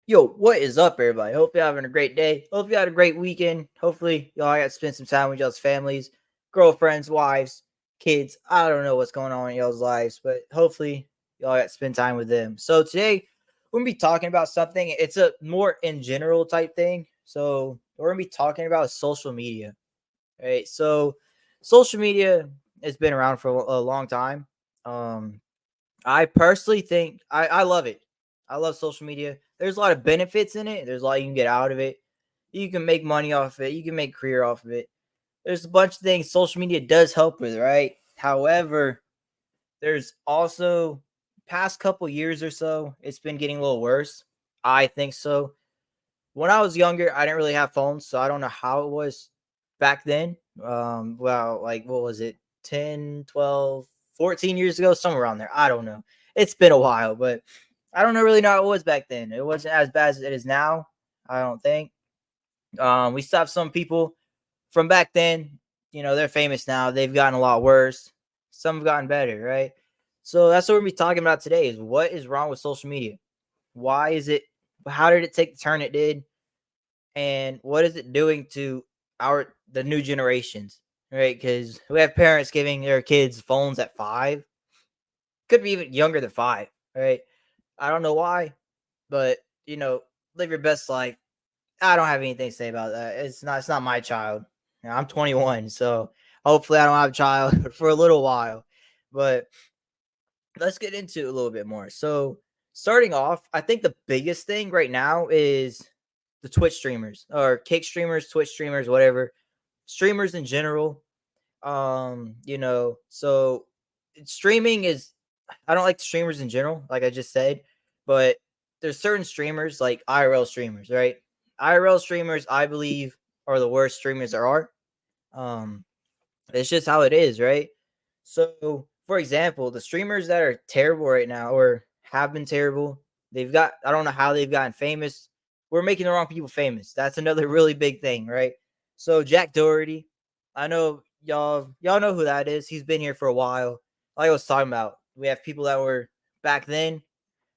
Yo, what is up, everybody? Hope you're having a great day. Hope you had a great weekend. Hopefully, y'all got to spend some time with y'all's families, girlfriends, wives, kids. I don't know what's going on in y'all's lives, but hopefully, y'all got to spend time with them. So, today, we're going to be talking about something. It's a more in general type thing. So, we're going to be talking about social media. Right. So, social media has been around for a long time. Um, I personally think I love it. I love social media. There's a lot of benefits in it. There's a lot you can get out of it. You can make money off of it. You can make career off of it. There's a bunch of things social media does help with, right? However, there's also past couple years or so, it's been getting a little worse. I think so. When I was younger, I didn't really have phones, so I don't know how it was back then. Well, like what was it? 10, 12, 14 years ago, somewhere around there. I don't know. It's been a while, but I don't really know how it was back then. It wasn't as bad as it is now, I don't think. We still have some people from back then, they're famous now. They've gotten a lot worse. Some have gotten better, right? So that's what we're gonna be talking about today is what is wrong with social media? Why is it how did it take the turn it did? And what is it doing to the new generations, right? Because we have parents giving their kids phones at 5, could be even younger than 5, right? I don't know why, but live your best life. I don't have anything to say about that. It's not my child. I'm 21, so hopefully I don't have a child for a little while. But let's get into it a little bit more. So starting off, I think the biggest thing right now is the Twitch streamers or Kick streamers, Twitch streamers, whatever. Streamers in general. So streaming is I don't like streamers in general, like I just said, but there's certain streamers like IRL streamers, right? IRL streamers, I believe, are the worst streamers there are. Um, it's just how it is, right? So, for example, the streamers that are terrible right now or have been terrible, I don't know how they've gotten famous. We're making the wrong people famous. That's another really big thing, right? So, Jack Doherty, I know y'all know who that is. He's been here for a while. Like I was talking about, we have people that were back then,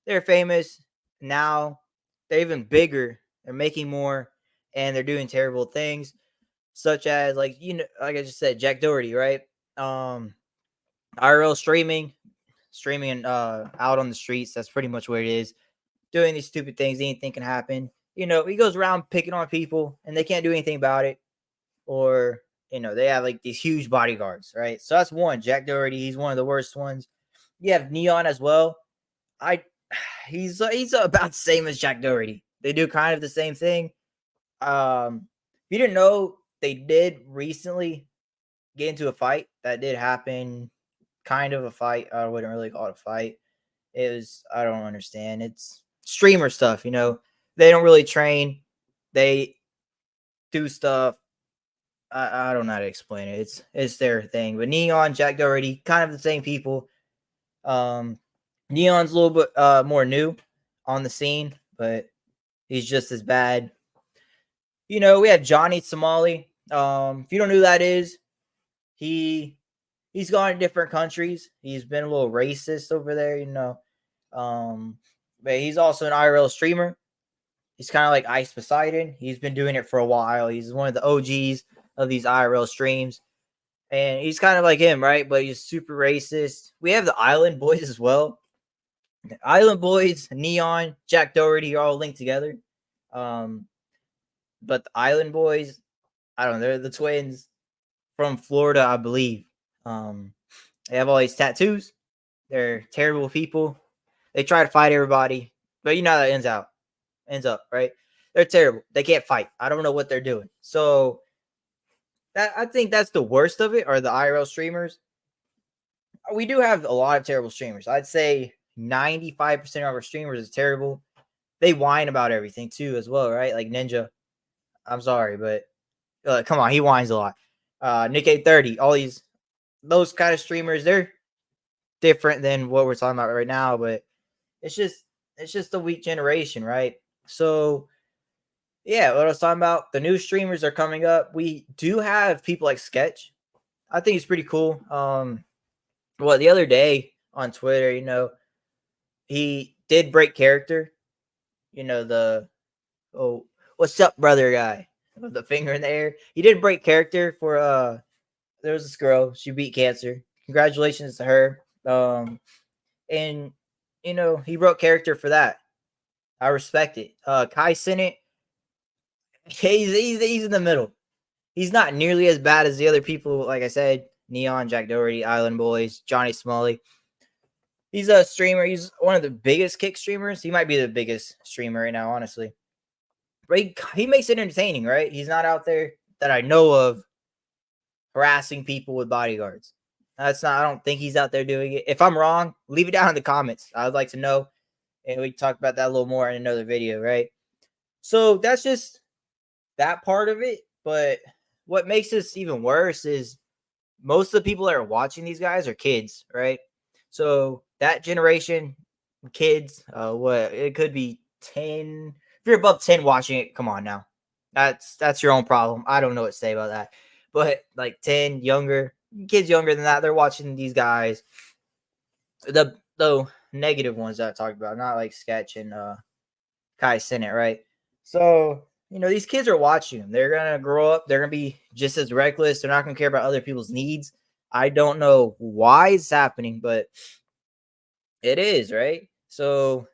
they're famous. Now, they're even bigger. They're making more and they're doing terrible things such as like I just said, Jack Doherty, right? Um, IRL streaming out on the streets. That's pretty much what it is. Doing these stupid things, anything can happen. He goes around picking on people, and they can't do anything about it. Or they have like these huge bodyguards, right? So that's one. Jack Doherty, he's one of the worst ones. You have Neon as well. I he's about the same as Jack Doherty. They do kind of the same thing. If you didn't know, they did recently get into a fight. That did happen. Kind of a fight. I wouldn't really call it a fight. It was I don't understand. It's streamer stuff, They don't really train. They do stuff. I don't know how to explain it. It's their thing. But Neon, Jack Doherty, kind of the same people. Um Neon's a little bit more new on the scene, but he's just as bad. We have Johnny Somali. If you don't know who that is, he he's gone to different countries. He's been a little racist over there. Um, but he's also an IRL streamer. He's kind of like Ice Poseidon. He's been doing it for a while. He's one of the OGs of these IRL streams. And he's kind of like him, right? But he's super racist. We have the Island Boys as well. The Island Boys, Neon, Jack Doherty are all linked together. Um, but the Island Boys, I don't know, they're the twins from Florida, I believe. Um, they have all these tattoos. They're terrible people. They try to fight everybody, but you know how that ends up, right? They're terrible. They can't fight. I don't know what they're doing. So I think that's the worst of it. Are the IRL streamers? We do have a lot of terrible streamers. I'd say 95% of our streamers is terrible. They whine about everything too, as well, right? Like Ninja. I'm sorry, but come on, he whines a lot. Nick 830, all those kind of streamers, they're different than what we're talking about right now, but it's just a weak generation, right? So yeah, what I was talking about, the new streamers are coming up. We do have people like Sketch. I think it's pretty cool. Well, the other day on Twitter, he did break character. the oh, what's up, brother guy with the finger in the air. He did break character for there was this girl, she beat cancer. Congratulations to her. And he broke character for that. I respect it. Kai Cenat, he's in the middle. He's not nearly as bad as the other people, like I said, Neon, Jack Doherty, Island Boys, Johnny Smalley. He's a streamer. He's one of the biggest kick streamers. He might be the biggest streamer right now, honestly. But he makes it entertaining, right? He's not out there that I know of harassing people with bodyguards. That's not. I don't think he's out there doing it. If I'm wrong, leave it down in the comments. I'd like to know, and we can talk about that a little more in another video, right? So that's just that part of it. But what makes this even worse is most of the people that are watching these guys are kids, right? So that generation, kids, what it could be 10. If you're above 10 watching it, come on now. That's your own problem. I don't know what to say about that. But like 10, younger, kids younger than that, they're watching these guys. The negative ones that I talked about, not like Sketch and Kai Cenat, right? So, these kids are watching them. They're going to grow up. They're going to be just as reckless. They're not going to care about other people's needs. I don't know why it's happening, but it is, right? So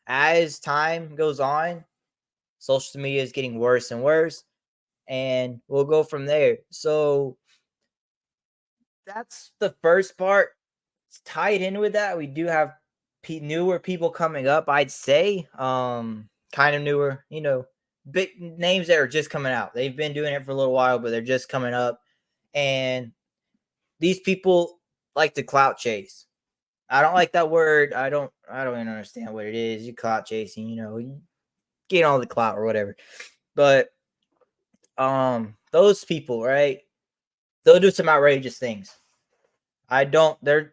as time goes on, social media is getting worse and worse, and we'll go from there. So that's the first part. It's tied in with that. We do have newer people coming up, I'd say. Kind of newer, big names that are just coming out. They've been doing it for a little while, but they're just coming up. And these people like to clout chase. I don't like that word. I don't even understand what it is. You clout chasing, you get all the clout or whatever. But those people, right? They'll do some outrageous things. I don't know.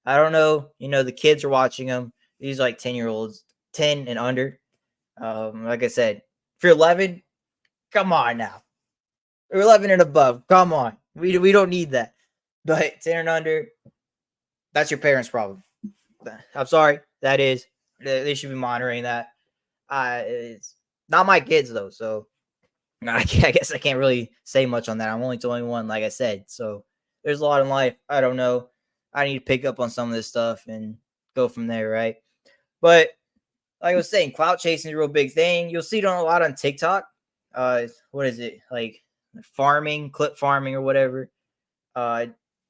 The kids are watching them. These like 10-year-olds, 10 and under. Like I said, if you're 11, come on now. Or 11 and above, come on. We don't need that. But 10 and under, that's your parents' problem. I'm sorry. That is. They should be monitoring that. It's not my kids though, so I guess I can't really say much on that. I'm only 21, like I said. So there's a lot in life. I don't know. I need to pick up on some of this stuff and go from there, right? But like I was saying, clout chasing is a real big thing. You'll see it a lot on TikTok. What is it? Like farming, clip farming or whatever.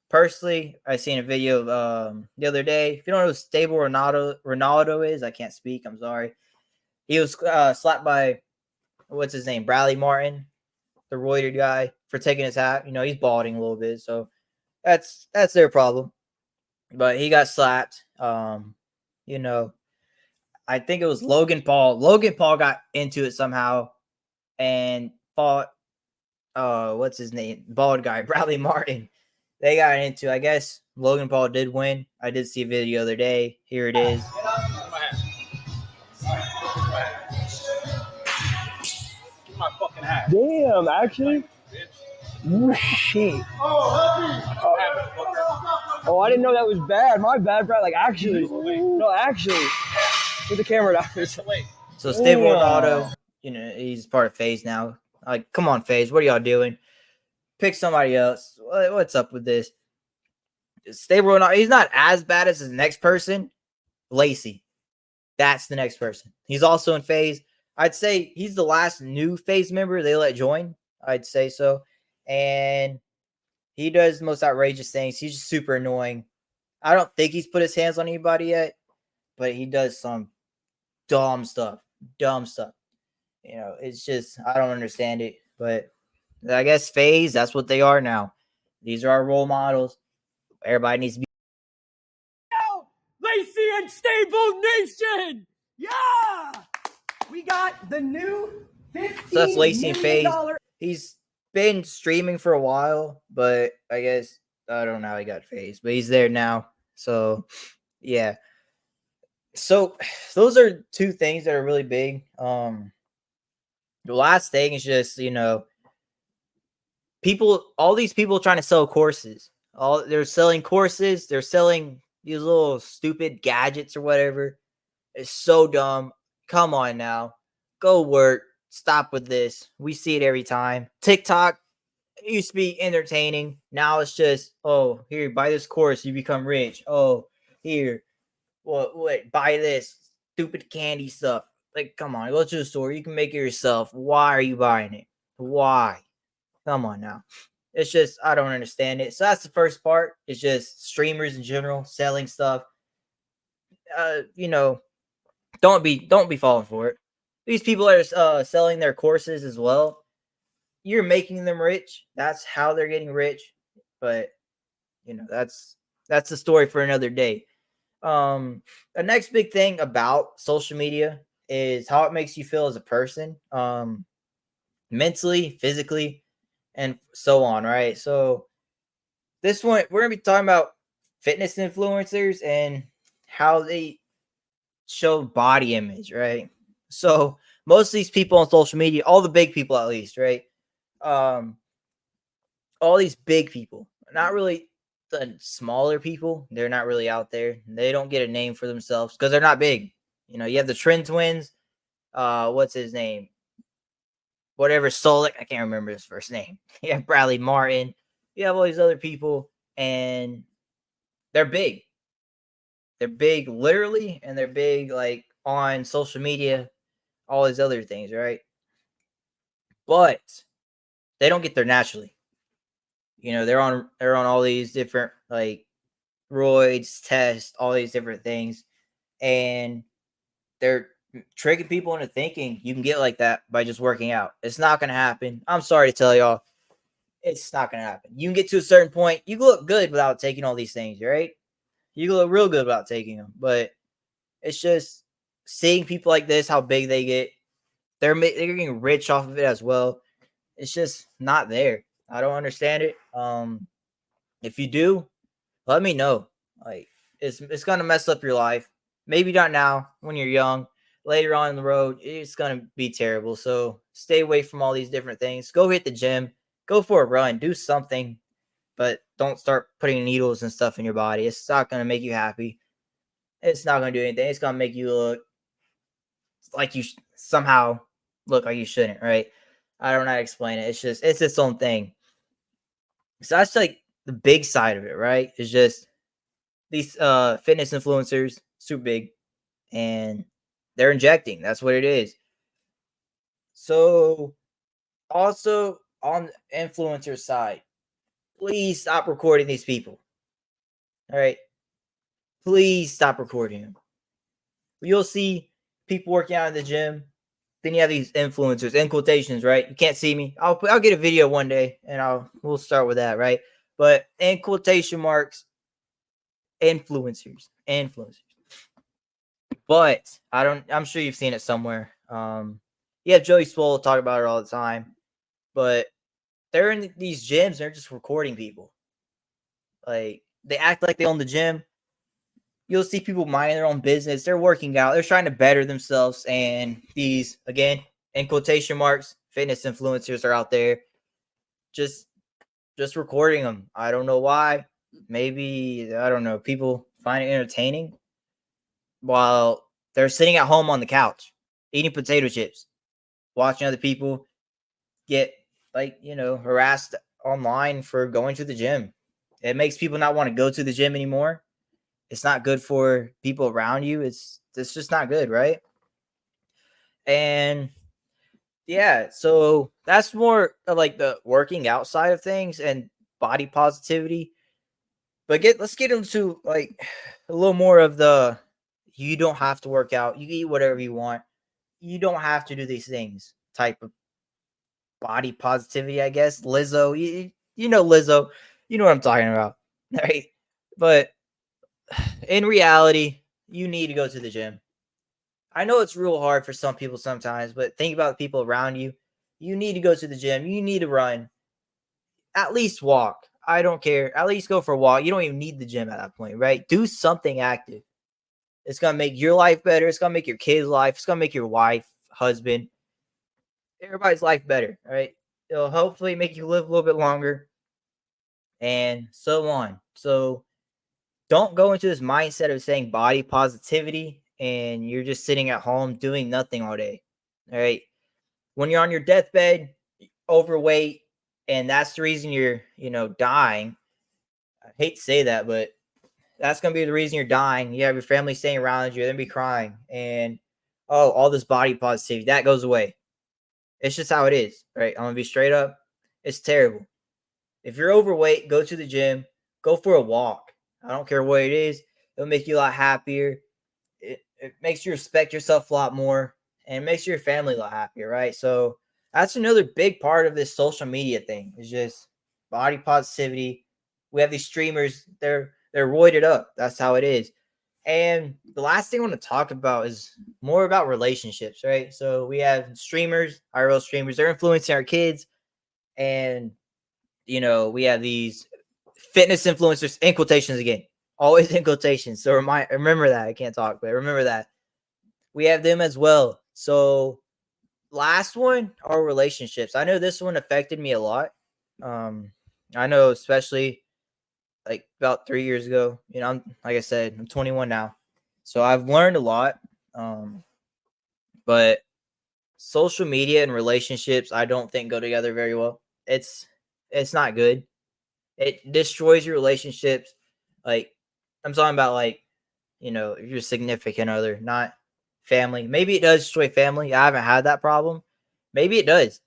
Personally, I seen a video the other day. If you don't know who Stable Ronaldo is, I can't speak. I'm sorry. He was slapped by what's his name, Bradley Martin, the roided guy, for taking his hat. He's balding a little bit, so that's their problem. But he got slapped. I think it was Logan Paul. Logan Paul got into it somehow and fought. What's his name? Bald guy, Bradley Martin. They got into. I guess Logan Paul did win. I did see a video the other day. Here it is. My fucking hat. Damn, actually. Shit. Oh, I didn't know that was bad. My bad, bro. Like, actually. No, actually. Put the camera down. So, Stable Ronaldo, he's part of FaZe now. Like, come on, FaZe. What are y'all doing? Pick somebody else. What's up with this? Stable Ronaldo, he's not as bad as the next person. Lacey. That's the next person. He's also in FaZe. I'd say he's the last new FaZe member they let join. I'd say so. And he does the most outrageous things. He's just super annoying. I don't think he's put his hands on anybody yet, but he does some dumb stuff. It's just, I don't understand it. But I guess FaZe, that's what they are now. These are our role models. Everybody needs to be. Lacey and Stable Nation! Yeah! We got the new $15 So that's Lacey and FaZe. He's been streaming for a while, but I guess I don't know how he got FaZe, but he's there now. So yeah. So those are two things that are really big. The last thing is just, all these people trying to sell courses. They're selling courses, they're selling these little stupid gadgets or whatever. It's so dumb. Come on now. Go work. Stop with this. We see it every time. TikTok used to be entertaining. Now it's just, oh, here, buy this course, you become rich. Oh, here, what, buy this stupid candy stuff. Like, come on, go to the store. You can make it yourself. Why are you buying it? Why? Come on now. It's just, I don't understand it. So that's the first part. It's just streamers in general selling stuff. You know, don't be falling for it. These people are selling their courses as well. You're making them rich. That's how they're getting rich. But that's the story for another day. The next big thing about social media is how it makes you feel as a person, mentally, physically, and so on, right? So this one we're gonna be talking about fitness influencers and how they show body image, right? So most of these people on social media, all the big people at least, right? Um, all these big people, not really the smaller people, they're not really out there. They don't get a name for themselves because they're not big. You have the Trend Twins. What's his name? Whatever Solik, I can't remember his first name. You have Bradley Martin. You have all these other people, and they're big. They're big literally, and they're big like on social media, all these other things, right? But they don't get there naturally. They're on all these different like roids, tests, all these different things, and they're tricking people into thinking you can get like that by just working out. It's not gonna happen. I'm sorry to tell y'all, it's not gonna happen. You can get to a certain point, you can look good without taking all these things, right? You can look real good without taking them, but it's just seeing people like this, how big they get. They're getting rich off of it as well. It's just not there. I don't understand it. If you do, let me know. Like it's gonna mess up your life. Maybe not now when you're young. Later on in the road, it's gonna be terrible. So stay away from all these different things. Go hit the gym. Go for a run. Do something, but don't start putting needles and stuff in your body. It's not gonna make you happy. It's not gonna do anything. It's gonna make you look like you somehow look like you shouldn't. Right? I don't know how to explain it. It's its own thing. So that's like the big side of it, right? It's just these fitness influencers, super big, and they're injecting. That's what it is. So also on the influencer side, please stop recording these people. All right. Please stop recording them. You'll see people working out in the gym. Then you have these influencers in quotations, right? You can't see me. I'll get a video one day and we'll start with that, right? But in quotation marks, influencers. But I'm sure you've seen it somewhere. Yeah, Joey Swole talk about it all the time. But they're in these gyms, they're just recording people. Like they act like they own the gym. You'll see people minding their own business. They're working out. They're trying to better themselves. And these, again, in quotation marks, fitness influencers are out there just recording them. I don't know why. Maybe, I don't know, people find it entertaining while they're sitting at home on the couch eating potato chips, watching other people get harassed online for going to the gym. It makes people not want to go to the gym anymore. It's not good for people around you. It's just not good, right? And yeah, so that's more of like the working out side of things and body positivity. But let's get into like a little more of the you don't have to work out. You eat whatever you want. You don't have to do these things type of body positivity, I guess. Lizzo, you know Lizzo. You know what I'm talking about, right? But in reality, you need to go to the gym. I know it's real hard for some people sometimes, but think about the people around you. You need to go to the gym. You need to run. At least walk. I don't care. At least go for a walk. You don't even need the gym at that point, right? Do something active. It's going to make your life better. It's going to make your kids' life. It's going to make your wife, husband, everybody's life better, right? It'll hopefully make you live a little bit longer and so on. So don't go into this mindset of saying body positivity and you're just sitting at home doing nothing all day. All right. When you're on your deathbed, overweight, and that's the reason you're, dying. I hate to say that, but that's gonna be the reason you're dying. You have your family staying around you, then be crying, and all this body positivity that goes away. It's just how it is, right? I'm gonna be straight up. It's terrible. If you're overweight, go to the gym, go for a walk. I don't care what it is. It'll make you a lot happier. It makes you respect yourself a lot more, and it makes your family a lot happier, right? So that's another big part of this social media thing. Is just body positivity. We have these streamers, they're roided up. That's how it is. And the last thing I want to talk about is more about relationships, right? So we have streamers, IRL streamers, they're influencing our kids, and we have these fitness influencers in quotations again, always in quotations. So remember that. I can't talk, but remember that we have them as well. So last one are relationships. I know this one affected me a lot. I know especially like about 3 years ago. I'm like I said, I'm 21 now, so I've learned a lot. But social media and relationships, I don't think go together very well. It's not good. It destroys your relationships. Like I'm talking about like, your significant other, not family. Maybe it does destroy family. I haven't had that problem. Maybe it does.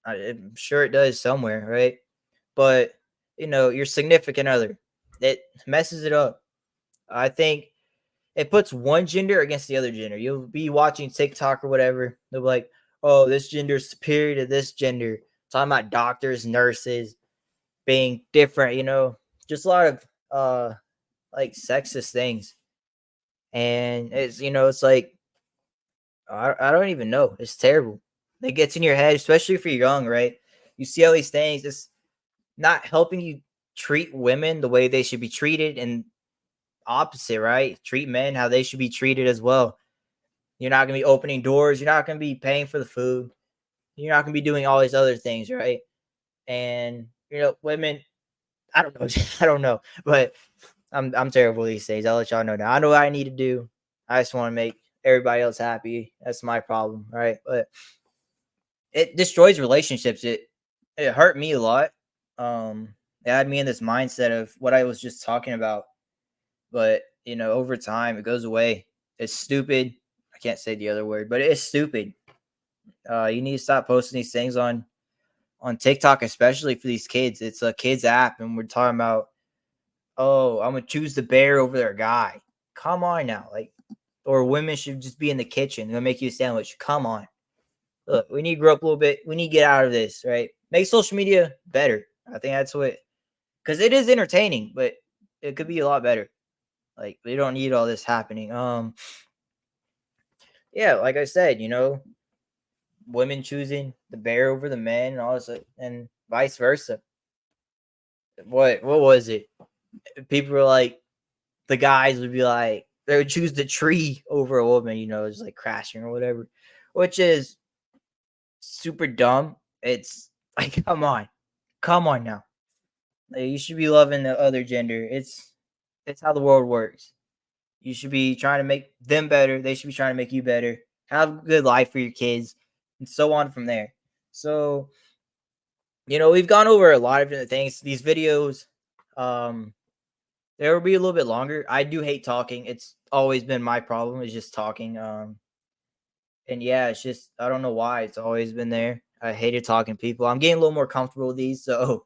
I'm sure it does somewhere, right? But your significant other, it messes it up. I think it puts one gender against the other gender. You'll be watching TikTok or whatever. They'll be like, "Oh, this gender is superior to this gender." Talking about doctors, nurses being different. Just a lot of like sexist things, and it's like I don't even know. It's terrible. It gets in your head, especially if you're young, right? You see all these things. It's not helping you treat women the way they should be treated, and opposite, right? Treat men how they should be treated as well. You're not gonna be opening doors. You're not gonna be paying for the food. You're not gonna be doing all these other things, right? And women. I don't know. I don't know, but I'm terrible these days. I'll let y'all know now. I know what I need to do. I just want to make everybody else happy. That's my problem, right? But it destroys relationships. It hurt me a lot. It had me in this mindset of what I was just talking about. But over time, it goes away. It's stupid. I can't say the other word, but it's stupid. You need to stop posting these things on TikTok, especially for these kids. It's a kids app, and we're talking about, oh, I'm gonna choose the bear over their guy. Come on now, like, or women should just be in the kitchen. They'll make you a sandwich. Come on, look, we need to grow up a little bit. We need to get out of this, right? Make social media better. I think that's what, because it is entertaining, but it could be a lot better. Like, we don't need all this happening. Yeah, like I said, women choosing the bear over the men and all this, and vice versa. What was it? People were like, the guys would be like, they would choose the tree over a woman, just like crashing or whatever, which is super dumb. It's like, come on now. Like, you should be loving the other gender. It's how the world works. You should be trying to make them better. They should be trying to make you better. Have a good life for your kids, and so on from there. So, we've gone over a lot of different things. These videos, there will be a little bit longer. I do hate talking. It's always been my problem, is just talking. And yeah, it's just, I don't know why. It's always been there. I hated talking to people. I'm getting a little more comfortable with these, so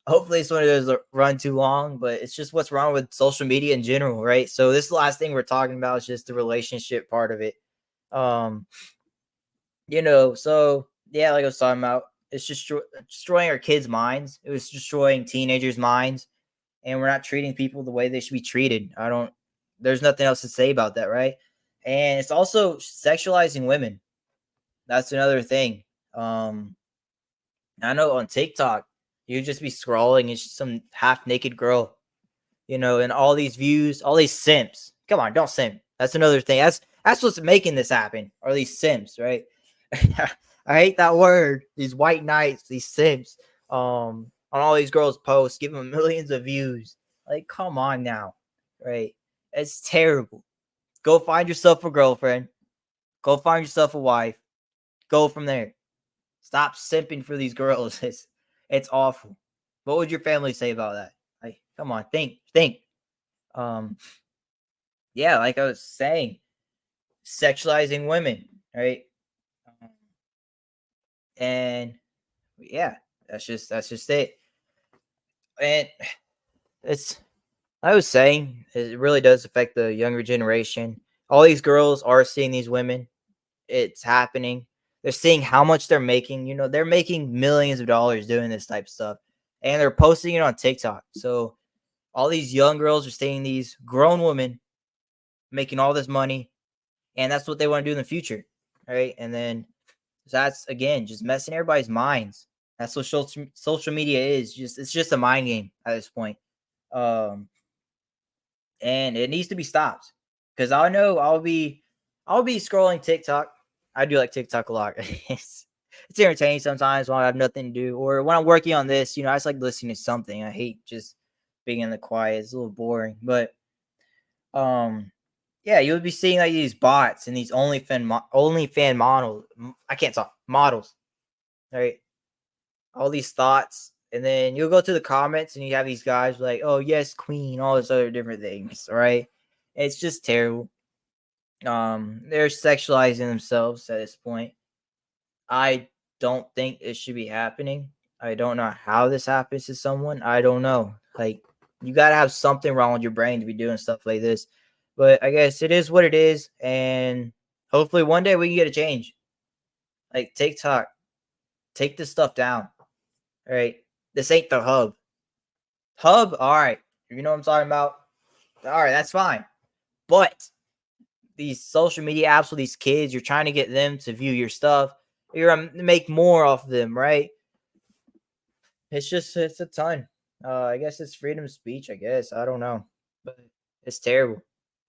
hopefully this one doesn't run too long, but it's just what's wrong with social media in general, right? So this last thing we're talking about is just the relationship part of it. Um, so yeah, like I was talking about, it's just destroying our kids' minds. It was destroying teenagers' minds, and we're not treating people the way they should be treated. There's nothing else to say about that, right? And it's also sexualizing women. That's another thing. I know on TikTok, you just be scrolling, it's just some half naked girl, and all these views, all these simps. Come on, don't simp. That's another thing. That's what's making this happen. Are these simps, right? I hate that word. These white knights, these simps, on all these girls' posts, giving them millions of views. Like, come on now, right? It's terrible. Go find yourself a girlfriend. Go find yourself a wife. Go from there. Stop simping for these girls. It's awful. What would your family say about that? Like, come on, think. Um, yeah, like I was saying, sexualizing women, right? Um, and yeah, that's just it. And it's I was saying it really does affect the younger generation. All these girls are seeing these women. It's happening. They're seeing how much they're making. You know, they're making millions of dollars doing this type of stuff, and they're posting it on TikTok. So all these young girls are seeing these grown women making all this money, and that's what they want to do in the future, right? And then that's again just messing everybody's minds. That's what social media is. It's just a mind game at this point. Um, and it needs to be stopped because I know I'll be scrolling TikTok. I do like TikTok a lot. It's entertaining sometimes when I have nothing to do, or when I'm working on this. You know, I just like listening to something. I hate just being in the quiet. It's a little boring, but um, yeah, you'll be seeing like these bots and these OnlyFan models. I can't talk models, right? All these thoughts, and then you'll go to the comments and you have these guys like, "Oh yes, queen," all this other different things, right? It's just terrible. They're sexualizing themselves at this point. I don't think it should be happening. I don't know how this happens to someone. I don't know. Like, you gotta have something wrong with your brain to be doing stuff like this. But I guess it is what it is, and hopefully one day we can get a change. Like TikTok, take this stuff down. All right, this ain't the hub. Hub, all right. You know what I'm talking about. All right, that's fine. But these social media apps with these kids, you're trying to get them to view your stuff. You're gonna make more off of them, right? It's a ton. I guess it's freedom of speech. I guess I don't know, but it's terrible.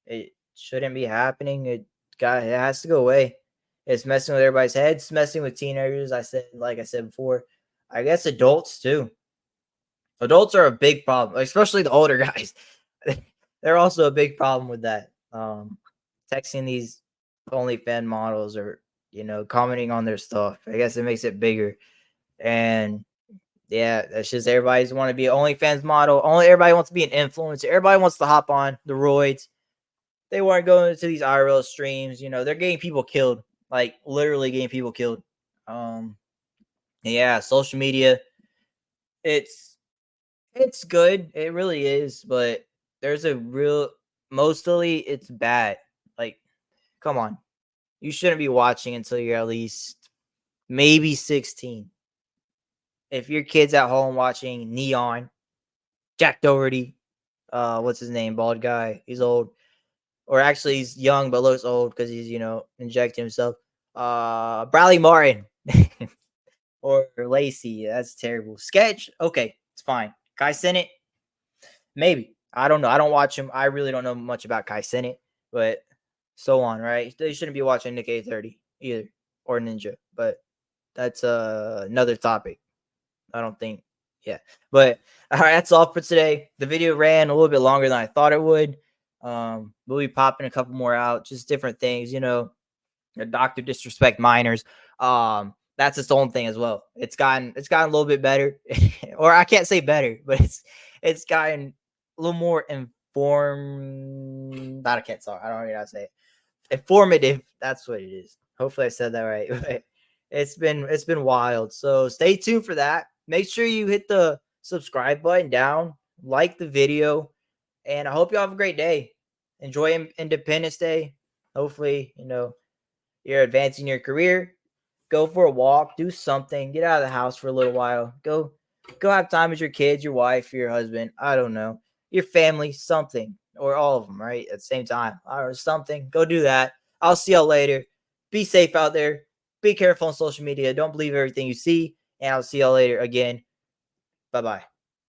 It shouldn't be happening. It has to go away. It's messing with everybody's heads, messing with teenagers. Like I said before, I guess adults too. Adults are a big problem, especially the older guys. They're also a big problem with that. Texting these OnlyFans models or commenting on their stuff. I guess it makes it bigger. And yeah, that's just everybody's want to be an OnlyFans model. Only everybody wants to be an influencer. Everybody wants to hop on the roids. They weren't going to these IRL streams. They're getting people killed, like literally getting people killed. Yeah, social media. It's it's good. It really is, but there's a real mostly it's bad. Like, come on. You shouldn't be watching until you're at least maybe 16. If your kid's at home watching Neon, Jack Doherty, what's his name? Bald guy. He's old. Or actually he's young but looks old because he's, injecting himself. Bradley Martin. Or Lacey. That's terrible. Sketch, okay, it's fine. Kai Cenat, maybe. I don't know. I don't watch him. I really don't know much about Kai Cenat, but so on, right? They shouldn't be watching Nick A30 either or Ninja, but that's another topic. I don't think. Yeah. But all right, that's all for today. The video ran a little bit longer than I thought it would. We'll be popping a couple more out, just different things, Dr. Disrespect Minors. That's its own thing as well. It's gotten a little bit better. Or I can't say better, but it's gotten a little more informed. I can't talk. I don't know how to say it. Informative. That's what it is. Hopefully I said that right. But it's been wild. So stay tuned for that. Make sure you hit the subscribe button down, like the video, and I hope you have a great day. Enjoy Independence Day. Hopefully, you're advancing your career. Go for a walk, do something, get out of the house for a little while. Go have time with your kids, your wife, your husband. I don't know, your family, something, or all of them, right? At the same time, or something. Go do that. I'll see y'all later. Be safe out there. Be careful on social media. Don't believe everything you see. And I'll see y'all later again. Bye-bye.